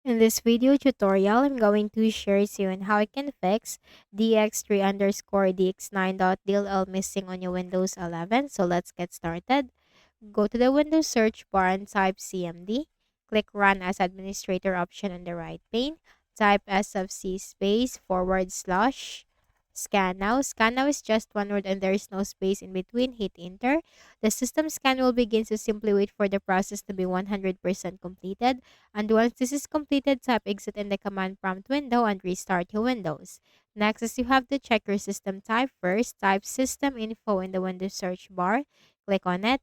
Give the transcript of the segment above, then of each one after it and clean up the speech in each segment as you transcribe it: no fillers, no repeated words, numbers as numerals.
In this video tutorial, I'm going to share with you on how you can fix dx3 underscore dx9.dll missing on your Windows 11. So let's get started. Go to the Windows search bar and type CMD. Click Run as Administrator option on the right pane. Type sfc space forward slash scan now. Scan now is just one word and there is no space in between. Hit enter. The system scan will begin, so simply wait for the process to be 100% completed. And once this is completed, tap exit in the command prompt window and restart your Windows. Next is you have to check your system type first. Type system info in the Windows search bar. Click on it.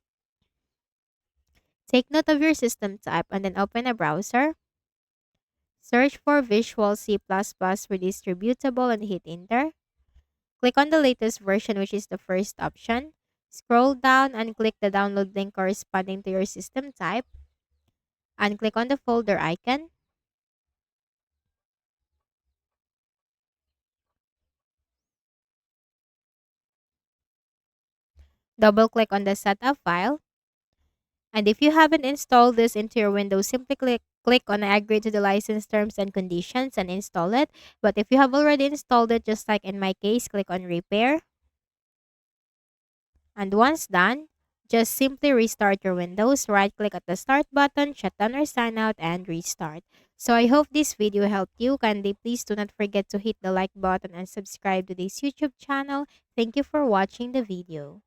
Take note of your system type and then open a browser. Search for Visual C++ Redistributable and hit enter. Click on the latest version, which is the first option. Scroll down and click the download link corresponding to your system type and click on the folder icon. Double click on the setup file. And if you haven't installed this into your Windows, simply click on agree to the license terms and conditions and install it. But if you have already installed it, just like in my case, click on repair. And once done, just simply restart your Windows. Right click at the start button, shut down or sign out, and restart. So I hope this video helped you. Kindly please do not forget to hit the like button and subscribe to this YouTube channel. Thank you for watching the video.